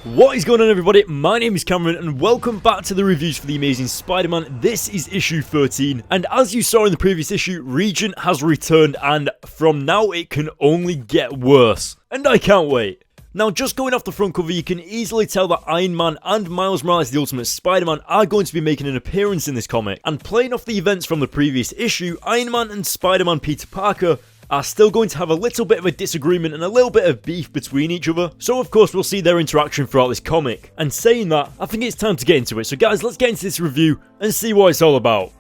What is going on, everybody? My name is Cameron and welcome back to the reviews for The Amazing Spider-Man. This is issue 13, and as you saw in the previous issue, Regent has returned, and from now it can only get worse. And I can't wait. Now, just going off the front cover, you can easily tell that Iron Man and Miles Morales, the Ultimate Spider-Man, are going to be making an appearance in this comic. And playing off the events from the previous issue, Iron Man and Spider-Man Peter Parker are still going to have a little bit of a disagreement and a little bit of beef between each other. So of course we'll see their interaction throughout this comic. And saying that, I think it's time to get into it. So guys, let's get into this review and see what it's all about.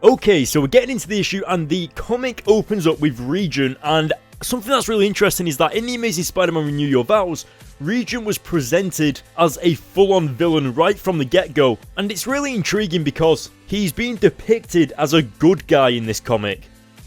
Okay, so we're getting into the issue and the comic opens up with Regent, and something that's really interesting is that in The Amazing Spider-Man Renew Your Vows, Regent was presented as a full-on villain right from the get-go. And it's really intriguing because he's being depicted as a good guy in this comic.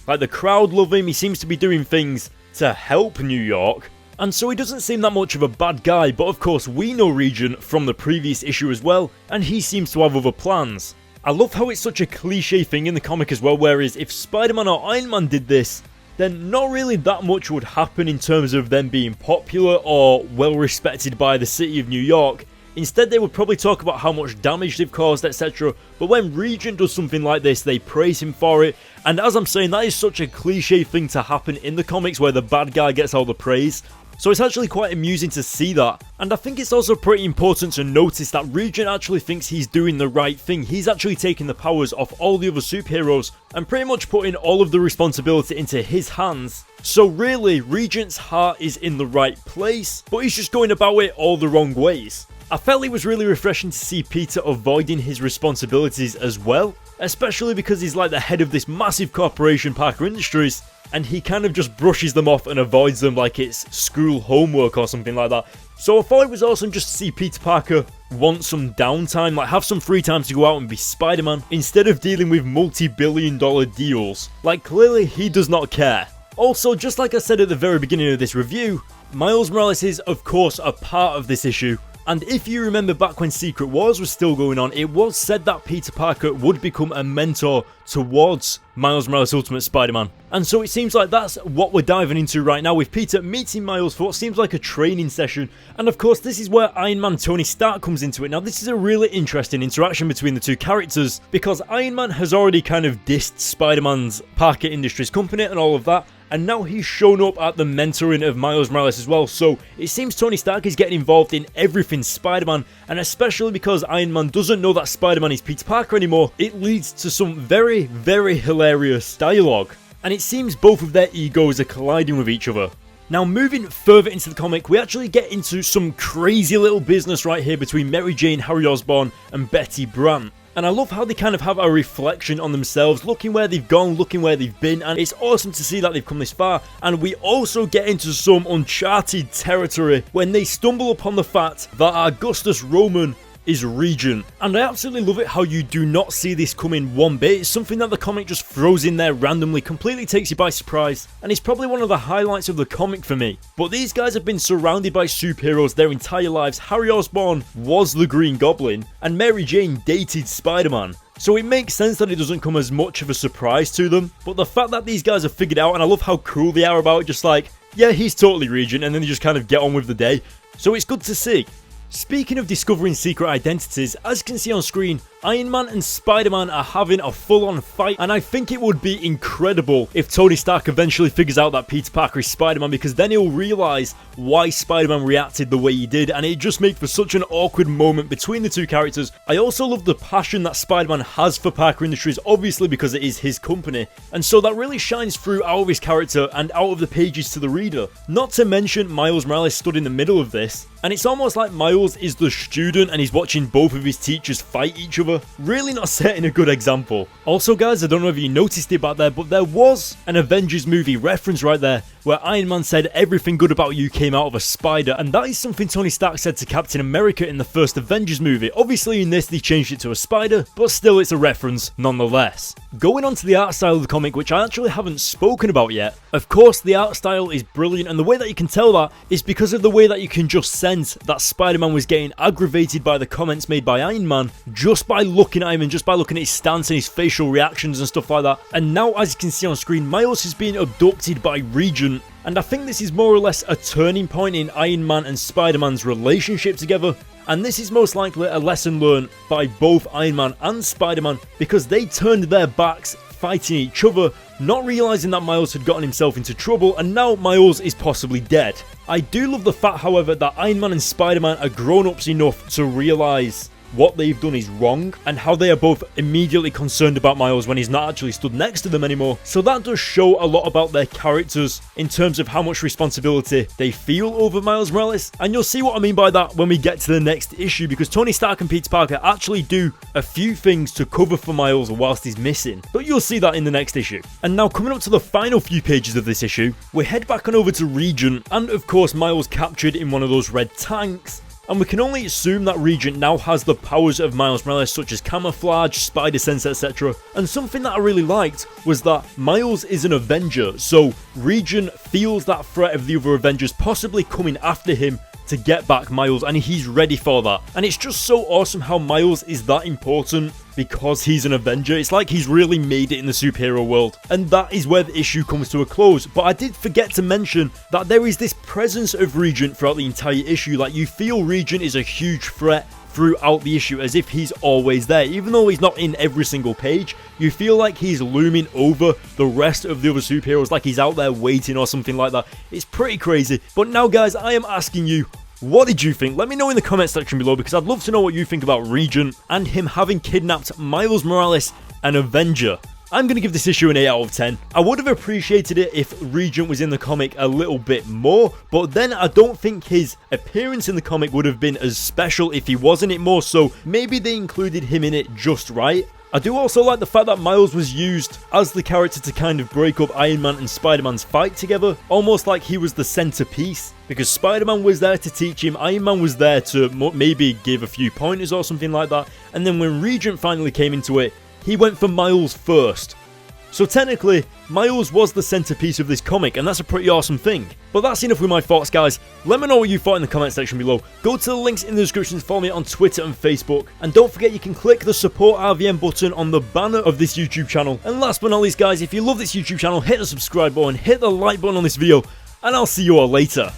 Like, the crowd love him, he seems to be doing things to help New York, and so he doesn't seem that much of a bad guy, but of course we know Regent from the previous issue as well, and he seems to have other plans. I love how it's such a cliche thing in the comic as well, whereas if Spider-Man or Iron Man did this, then not really that much would happen in terms of them being popular or well respected by the city of New York. Instead, they would probably talk about how much damage they've caused, etc. But when Regent does something like this, they praise him for it. And as I'm saying, that is such a cliche thing to happen in the comics where the bad guy gets all the praise. So it's actually quite amusing to see that. And I think it's also pretty important to notice that Regent actually thinks he's doing the right thing. He's actually taking the powers off all the other superheroes and pretty much putting all of the responsibility into his hands. So really, Regent's heart is in the right place, but he's just going about it all the wrong ways. I felt it was really refreshing to see Peter avoiding his responsibilities as well, especially because he's like the head of this massive corporation, Parker Industries, and he kind of just brushes them off and avoids them like it's school homework or something like that. So I thought it was awesome just to see Peter Parker want some downtime, like have some free time to go out and be Spider-Man, instead of dealing with multi-billion-dollar deals. Like, clearly he does not care. Also, just like I said at the very beginning of this review, Miles Morales is of course a part of this issue. And if you remember back when Secret Wars was still going on, it was said that Peter Parker would become a mentor towards Miles Morales Ultimate Spider-Man. And so it seems like that's what we're diving into right now, with Peter meeting Miles for what seems like a training session. And of course this is where Iron Man Tony Stark comes into it. Now this is a really interesting interaction between the two characters, because Iron Man has already kind of dissed Spider-Man's Parker Industries company and all of that. And now he's shown up at the mentoring of Miles Morales as well, so it seems Tony Stark is getting involved in everything Spider-Man, and especially because Iron Man doesn't know that Spider-Man is Peter Parker anymore, it leads to some very, very hilarious dialogue. And it seems both of their egos are colliding with each other. Now, moving further into the comic, we actually get into some crazy little business right here between Mary Jane, Harry Osborn, and Betty Brant. And I love how they kind of have a reflection on themselves, looking where they've gone, looking where they've been, and it's awesome to see that they've come this far. And we also get into some uncharted territory when they stumble upon the fact that Augustus Roman is Regent. And I absolutely love it how you do not see this coming one bit. It's something that the comic just throws in there randomly, completely takes you by surprise, and it's probably one of the highlights of the comic for me. But these guys have been surrounded by superheroes their entire lives. Harry Osborn was the Green Goblin, and Mary Jane dated Spider-Man. So it makes sense that it doesn't come as much of a surprise to them. But the fact that these guys have figured out, and I love how cool they are about it, just like, yeah, he's totally Regent, and then they just kind of get on with the day. So it's good to see. Speaking of discovering secret identities, as you can see on screen, Iron Man and Spider-Man are having a full-on fight, and I think it would be incredible if Tony Stark eventually figures out that Peter Parker is Spider-Man, because then he'll realise why Spider-Man reacted the way he did, and it just makes for such an awkward moment between the two characters. I also love the passion that Spider-Man has for Parker Industries, obviously because it is his company, and so that really shines through out of his character and out of the pages to the reader. Not to mention Miles Morales stood in the middle of this, and it's almost like Miles is the student and he's watching both of his teachers fight each other. Really not setting a good example. Also guys, I don't know if you noticed it back there, but there was an Avengers movie reference right there where Iron Man said everything good about you came out of a spider, and that is something Tony Stark said to Captain America in the first Avengers movie. Obviously in this they changed it to a spider, but still it's a reference nonetheless. Going on to the art style of the comic, which I actually haven't spoken about yet. Of course the art style is brilliant, and the way that you can tell that is because of the way that you can just sense that Spider-Man was getting aggravated by the comments made by Iron Man just by looking at him and just by looking at his stance and his facial reactions and stuff like that. And now, as you can see on screen, Miles is being abducted by Regent, And I think this is more or less a turning point in Iron Man and Spider-Man's relationship together. And this is most likely a lesson learned by both Iron Man and Spider-Man, because they turned their backs fighting each other, not realizing that Miles had gotten himself into trouble, and now Miles is possibly dead. I do love the fact, however, that Iron Man and Spider-Man are grown-ups enough to realize what they've done is wrong, and how they are both immediately concerned about Miles when he's not actually stood next to them anymore. So that does show a lot about their characters in terms of how much responsibility they feel over Miles Morales, and you'll see what I mean by that when we get to the next issue, because Tony Stark and Peter Parker actually do a few things to cover for Miles whilst he's missing, but you'll see that in the next issue. And now, coming up to the final few pages of this issue, we head back on over to Regent, and of course Miles captured in one of those red tanks. And we can only assume that Regent now has the powers of Miles Morales, such as camouflage, spider sense, etc. And something that I really liked was that Miles is an Avenger, so Regent feels that threat of the other Avengers possibly coming after him to get back Miles, and he's ready for that. And it's just so awesome how Miles is that important because he's an Avenger. It's like he's really made it in the superhero world. And that is where the issue comes to a close. But I did forget to mention that there is this presence of Regent throughout the entire issue. Like, you feel Regent is a huge threat throughout the issue, as if he's always there. Even though he's not in every single page, you feel like he's looming over the rest of the other superheroes, like he's out there waiting or something like that. It's pretty crazy. But now, guys, I am asking you, what did you think? Let me know in the comment section below, because I'd love to know what you think about Regent and him having kidnapped Miles Morales, an Avenger. I'm going to give this issue an 8 out of 10. I would have appreciated it if Regent was in the comic a little bit more, but then I don't think his appearance in the comic would have been as special if he was in it more, so maybe they included him in it just right. I do also like the fact that Miles was used as the character to kind of break up Iron Man and Spider-Man's fight together, almost like he was the centerpiece, because Spider-Man was there to teach him, Iron Man was there to maybe give a few pointers or something like that, and then when Regent finally came into it, he went for Miles first. So technically, Miles was the centerpiece of this comic, and that's a pretty awesome thing. But that's enough with my thoughts, guys. Let me know what you thought in the comment section below. Go to the links in the description to follow me on Twitter and Facebook. And don't forget, you can click the support RVM button on the banner of this YouTube channel. And last but not least, guys, if you love this YouTube channel, hit the subscribe button, hit the like button on this video, and I'll see you all later.